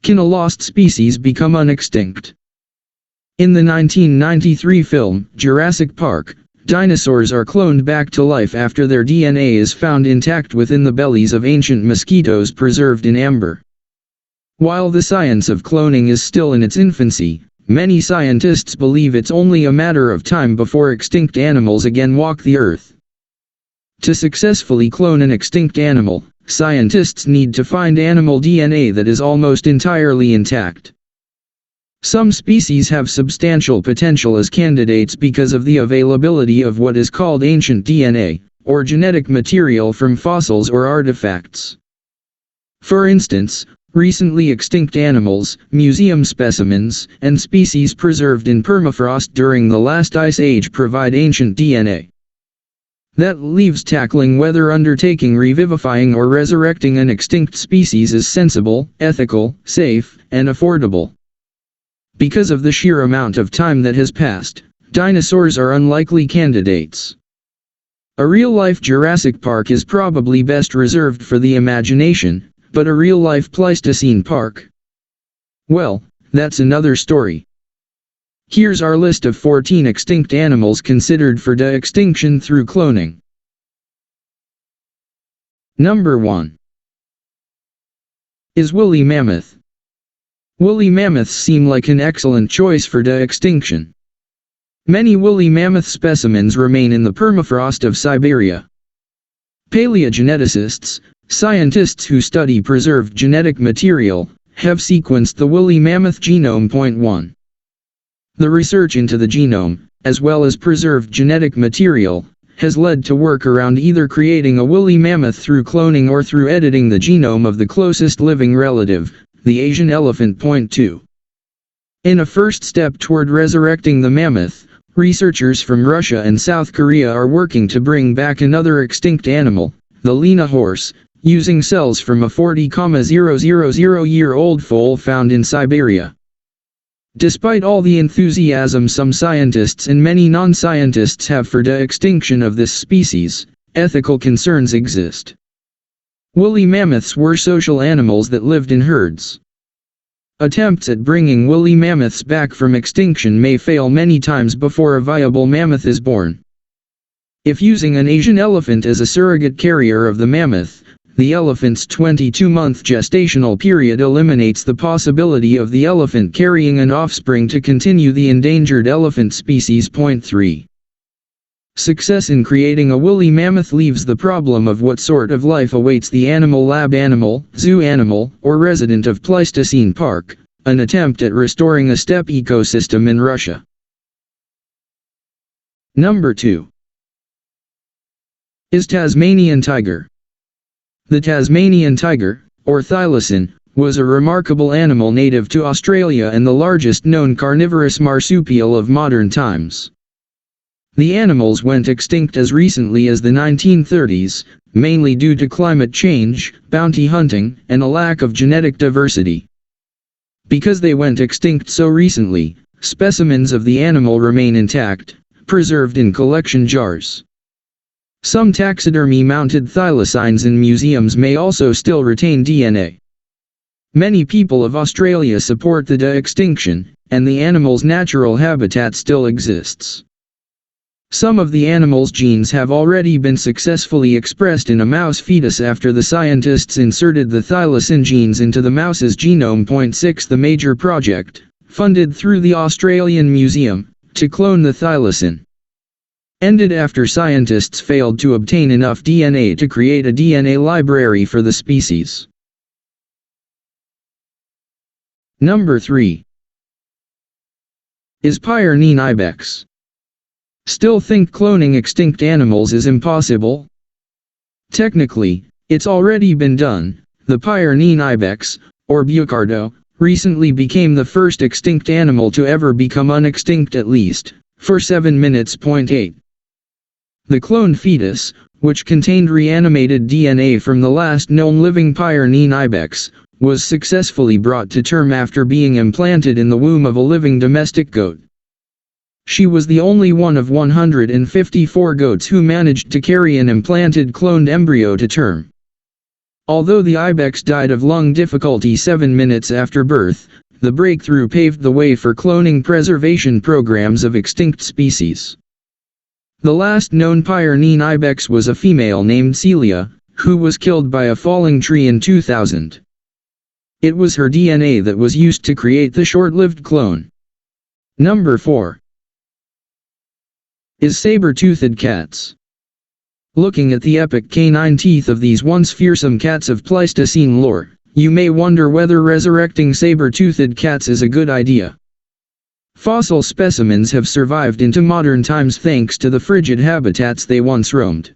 can a lost species become unextinct? In the 1993 film, Jurassic Park, dinosaurs are cloned back to life after their DNA is found intact within the bellies of ancient mosquitoes preserved in amber. While the science of cloning is still in its infancy, many scientists believe it's only a matter of time before extinct animals again walk the earth. To successfully clone an extinct animal, scientists need to find animal DNA that is almost entirely intact. Some species have substantial potential as candidates because of the availability of what is called ancient DNA, or genetic material from fossils or artifacts. For instance, recently extinct animals, museum specimens, and species preserved in permafrost during the last ice age provide ancient DNA. That leaves tackling whether undertaking revivifying or resurrecting an extinct species is sensible, ethical, safe, and affordable. Because of the sheer amount of time that has passed, dinosaurs are unlikely candidates. A real-life Jurassic Park is probably best reserved for the imagination, but a real-life Pleistocene Park? Well, that's another story. Here's our list of 14 extinct animals considered for de-extinction through cloning. Number 1 is woolly mammoth. Woolly mammoths seem like an excellent choice for de-extinction. Many woolly mammoth specimens remain in the permafrost of Siberia. Paleogeneticists, scientists who study preserved genetic material, have sequenced the woolly mammoth genome. 1. The research into the genome, as well as preserved genetic material, has led to work around either creating a woolly mammoth through cloning or through editing the genome of the closest living relative, the Asian elephant. 2. In a first step toward resurrecting the mammoth, researchers from Russia and South Korea are working to bring back another extinct animal, the Lena horse, using cells from a 40,000-year-old foal foal in Siberia. Despite all the enthusiasm some scientists and many non-scientists have for de-extinction of this species, ethical concerns exist. Woolly mammoths were social animals that lived in herds. Attempts at bringing woolly mammoths back from extinction may fail many times before a viable mammoth is born. If using an Asian elephant as a surrogate carrier of the mammoth, the elephant's 22-month gestational period eliminates the possibility of the elephant carrying an offspring to continue the endangered elephant species. 3. Success in creating a woolly mammoth leaves the problem of what sort of life awaits the animal lab animal, zoo animal, or resident of Pleistocene Park, an attempt at restoring a steppe ecosystem in Russia. Number 2 is Tasmanian tiger. The Tasmanian tiger, or thylacine, was a remarkable animal native to Australia and the largest known carnivorous marsupial of modern times. The animals went extinct as recently as the 1930s, mainly due to climate change, bounty hunting, and a lack of genetic diversity. Because they went extinct so recently, specimens of the animal remain intact, preserved in collection jars. Some taxidermy-mounted thylacines in museums may also still retain DNA. Many people of Australia support the de-extinction, and the animal's natural habitat still exists. Some of the animal's genes have already been successfully expressed in a mouse fetus after the scientists inserted the thylacine genes into the mouse's genome. 6 The major project, funded through the Australian Museum, to clone the thylacine, ended after scientists failed to obtain enough DNA to create a DNA library for the species. Number 3 is Pyrenean ibex. Still think cloning extinct animals is impossible? Technically, it's already been done. The Pyrenean ibex, or bucardo, recently became the first extinct animal to ever become unextinct at least, for 7 minutes. 8. The cloned fetus, which contained reanimated DNA from the last known living Pyrenean ibex, was successfully brought to term after being implanted in the womb of a living domestic goat. She was the only one of 154 goats who managed to carry an implanted cloned embryo to term. Although the ibex died of lung difficulty 7 minutes after birth, the breakthrough paved the way for cloning preservation programs of extinct species. The last known Pyrenean ibex was a female named Celia, who was killed by a falling tree in 2000. It was her DNA that was used to create the short-lived clone. Number 4 is saber-toothed cats. Looking at the epic canine teeth of these once fearsome cats of Pleistocene lore, you may wonder whether resurrecting saber-toothed cats is a good idea. Fossil specimens have survived into modern times thanks to the frigid habitats they once roamed.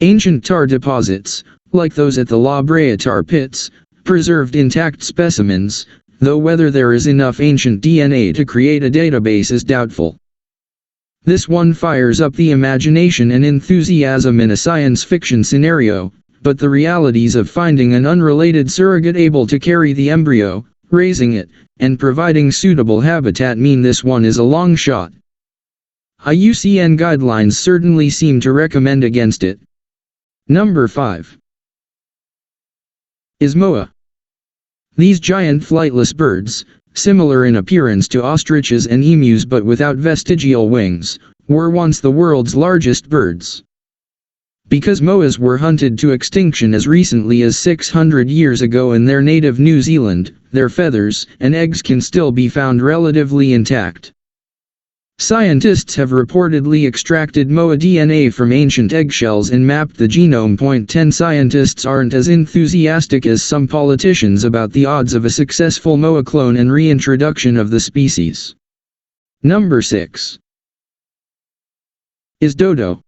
Ancient tar deposits, like those at the La Brea tar pits, preserved intact specimens, though whether there is enough ancient DNA to create a database is doubtful. This one fires up the imagination and enthusiasm in a science fiction scenario, but the realities of finding an unrelated surrogate able to carry the embryo, raising it, and providing suitable habitat mean this one is a long shot. IUCN guidelines certainly seem to recommend against it. Number 5 is moa. These giant flightless birds, similar in appearance to ostriches and emus but without vestigial wings, were once the world's largest birds. Because moas were hunted to extinction as recently as 600 years ago in their native New Zealand, their feathers and eggs can still be found relatively intact. Scientists have reportedly extracted moa DNA from ancient eggshells and mapped the genome. 10 Scientists aren't as enthusiastic as some politicians about the odds of a successful moa clone and reintroduction of the species. Number 6 is dodo.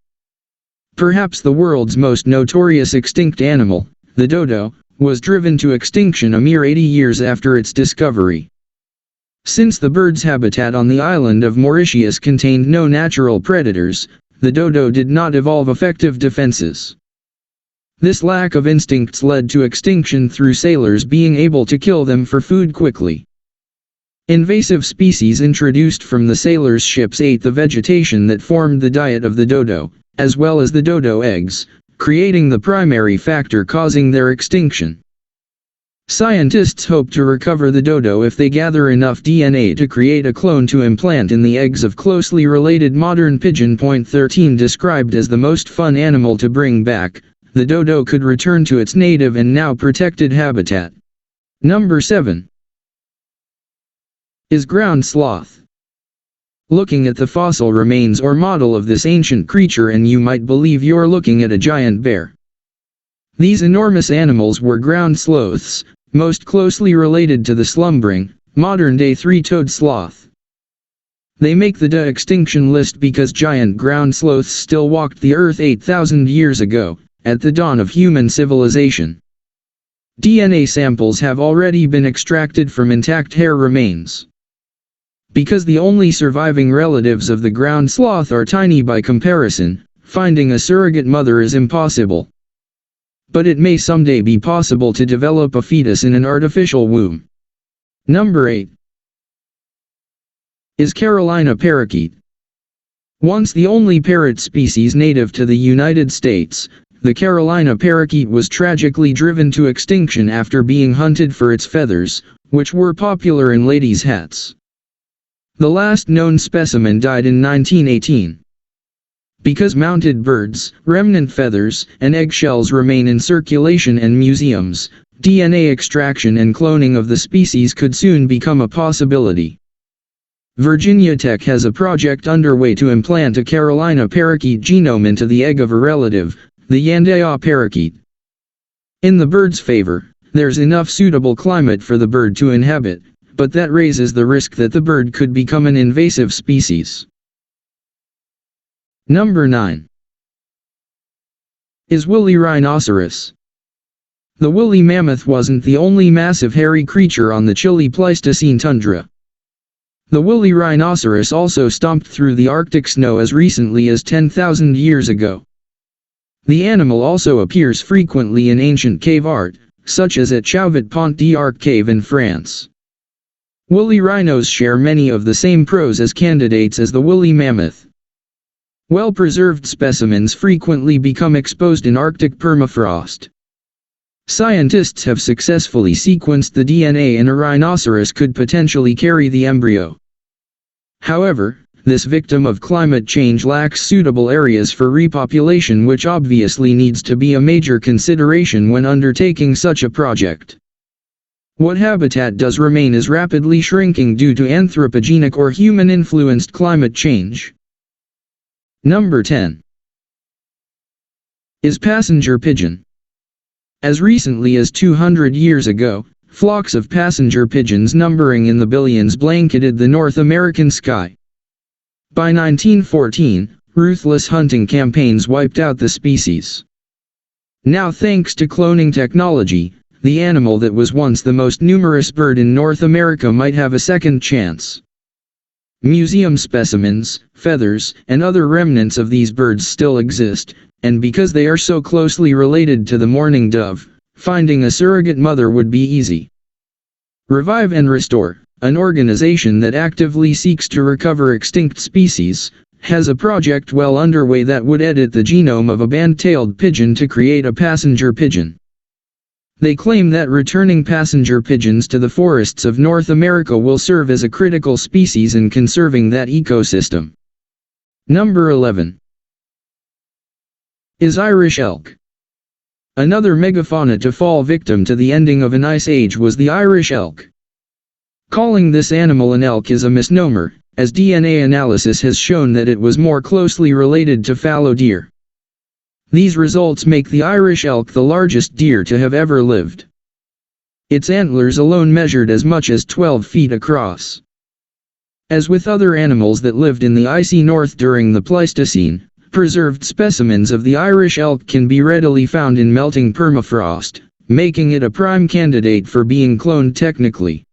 Perhaps the world's most notorious extinct animal, the dodo, was driven to extinction a mere 80 years after its discovery. Since the bird's habitat on the island of Mauritius contained no natural predators, the dodo did not evolve effective defenses. This lack of instincts led to extinction through sailors being able to kill them for food quickly. Invasive species introduced from the sailors' ships ate the vegetation that formed the diet of the dodo, as well as the dodo eggs, creating the primary factor causing their extinction. Scientists hope to recover the dodo if they gather enough DNA to create a clone to implant in the eggs of closely related modern pigeon. 13 Described as the most fun animal to bring back, the dodo could return to its native and now protected habitat. Number 7 is ground sloth. Looking at the fossil remains or model of this ancient creature and you might believe you're looking at a giant bear. These enormous animals were ground sloths, most closely related to the slumbering, modern-day three-toed sloth. They make the de-extinction list because giant ground sloths still walked the earth 8,000 years ago, at the dawn of human civilization. DNA samples have already been extracted from intact hair remains. Because the only surviving relatives of the ground sloth are tiny by comparison, finding a surrogate mother is impossible. But it may someday be possible to develop a fetus in an artificial womb. Number 8 is Carolina parakeet. Once the only parrot species native to the United States, the Carolina parakeet was tragically driven to extinction after being hunted for its feathers, which were popular in ladies' hats. The last known specimen died in 1918. Because mounted birds, remnant feathers, and eggshells remain in circulation and museums, DNA extraction and cloning of the species could soon become a possibility. Virginia Tech has a project underway to implant a Carolina parakeet genome into the egg of a relative, the Yandaya parakeet. In the bird's favor, there's enough suitable climate for the bird to inhabit, but that raises the risk that the bird could become an invasive species. Number 9 is woolly rhinoceros. The woolly mammoth wasn't the only massive hairy creature on the chilly Pleistocene tundra. The woolly rhinoceros also stomped through the Arctic snow as recently as 10,000 years ago. The animal also appears frequently in ancient cave art, such as at Chauvet-Pont d'Arc cave in France. Woolly rhinos share many of the same pros as candidates as the woolly mammoth. Well-preserved specimens frequently become exposed in Arctic permafrost. Scientists have successfully sequenced the DNA and a rhinoceros could potentially carry the embryo. However, this victim of climate change lacks suitable areas for repopulation, which obviously needs to be a major consideration when undertaking such a project. What habitat does remain is rapidly shrinking due to anthropogenic or human-influenced climate change. Number 10 is passenger pigeon. As recently as 200 years ago, flocks of passenger pigeons numbering in the billions blanketed the North American sky. By 1914, ruthless hunting campaigns wiped out the species. Now, thanks to cloning technology, the animal that was once the most numerous bird in North America might have a second chance. Museum specimens, feathers, and other remnants of these birds still exist, and because they are so closely related to the mourning dove, finding a surrogate mother would be easy. Revive and Restore, an organization that actively seeks to recover extinct species, has a project well underway that would edit the genome of a band-tailed pigeon to create a passenger pigeon. They claim that returning passenger pigeons to the forests of North America will serve as a critical species in conserving that ecosystem. Number 11 is Irish elk. Another megafauna to fall victim to the ending of an ice age was the Irish elk. Calling this animal an elk is a misnomer, as DNA analysis has shown that it was more closely related to fallow deer. These results make the Irish elk the largest deer to have ever lived. Its antlers alone measured as much as 12 feet across. As with other animals that lived in the icy north during the Pleistocene, preserved specimens of the Irish elk can be readily found in melting permafrost, making it a prime candidate for being cloned technically.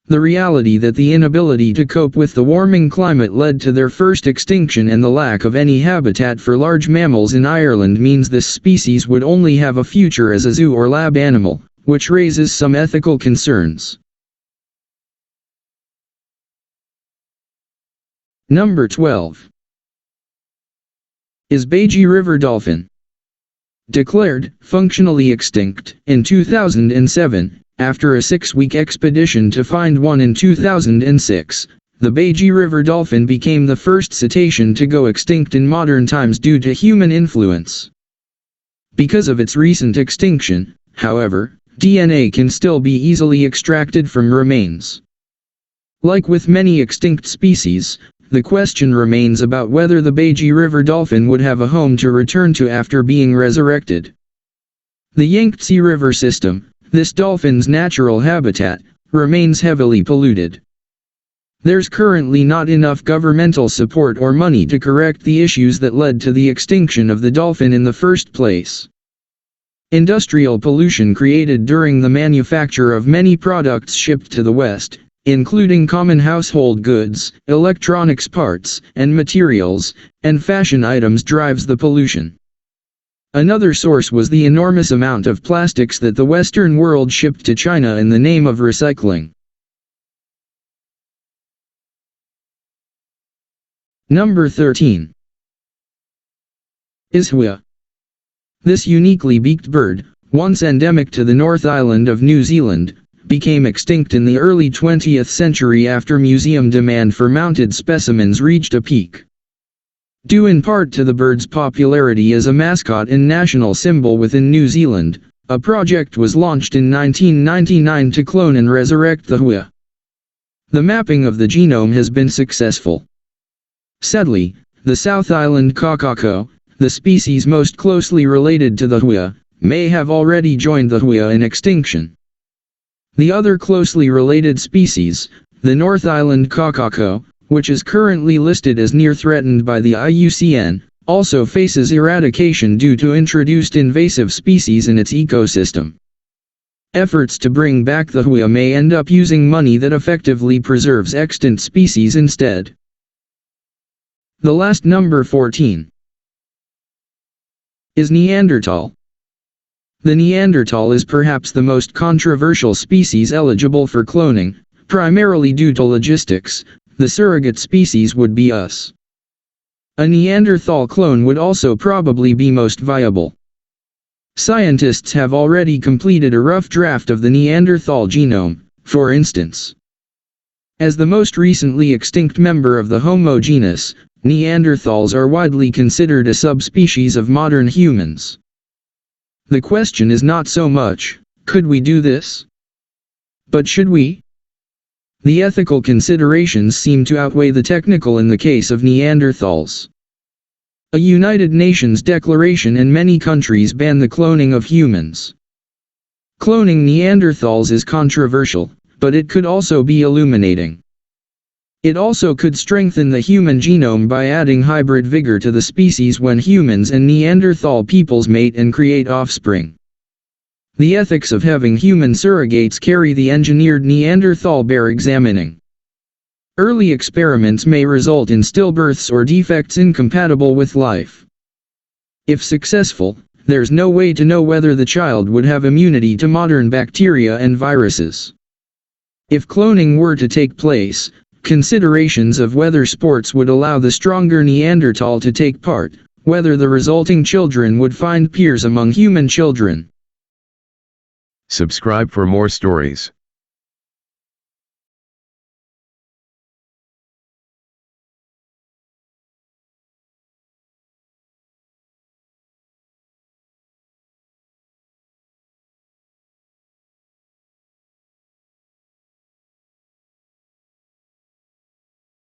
The reality that the inability to cope with the warming climate led to their first extinction and the lack of any habitat for large mammals in Ireland means this species would only have a future as a zoo or lab animal, which raises some ethical concerns. Number 12 is Beiji River dolphin. Declared functionally extinct in 2007, after a 6-week expedition to find one in 2006, the Beiji River dolphin became the first cetacean to go extinct in modern times due to human influence. Because of its recent extinction, however, DNA can still be easily extracted from remains. Like with many extinct species, the question remains about whether the Beiji River dolphin would have a home to return to after being resurrected. The Yangtze River system, this dolphin's natural habitat, remains heavily polluted. There's currently not enough governmental support or money to correct the issues that led to the extinction of the dolphin in the first place. Industrial pollution created during the manufacture of many products shipped to the West, including common household goods, electronics parts, and materials, and fashion items drives the pollution. Another source was the enormous amount of plastics that the Western world shipped to China in the name of recycling. Number 13 is huia. This uniquely beaked bird, once endemic to the North Island of New Zealand, became extinct in the early 20th century after museum demand for mounted specimens reached a peak. Due in part to the bird's popularity as a mascot and national symbol within New Zealand, a project was launched in 1999 to clone and resurrect the huia. The mapping of the genome has been successful. Sadly, the South Island kakako, the species most closely related to the huia, may have already joined the huia in extinction. The other closely related species, the North Island kakako, which is currently listed as near threatened by the IUCN, also faces eradication due to introduced invasive species in its ecosystem. Efforts to bring back the huia may end up using money that effectively preserves extant species instead. The last number 14 is Neanderthal. The Neanderthal is perhaps the most controversial species eligible for cloning, primarily due to logistics. The surrogate species would be us. A Neanderthal clone would also probably be most viable. Scientists have already completed a rough draft of the Neanderthal genome, for instance. As the most recently extinct member of the Homo genus, Neanderthals are widely considered a subspecies of modern humans. The question is not so much, could we do this? But should we? The ethical considerations seem to outweigh the technical in the case of Neanderthals. A United Nations declaration and many countries ban the cloning of humans. Cloning Neanderthals is controversial, but it could also be illuminating. It also could strengthen the human genome by adding hybrid vigor to the species when humans and Neanderthal peoples mate and create offspring. The ethics of having human surrogates carry the engineered Neanderthal bear examining. Early experiments may result in stillbirths or defects incompatible with life. If successful, there's no way to know whether the child would have immunity to modern bacteria and viruses. If cloning were to take place, considerations of whether sports would allow the stronger Neanderthal to take part, whether the resulting children would find peers among human children. Subscribe for more stories.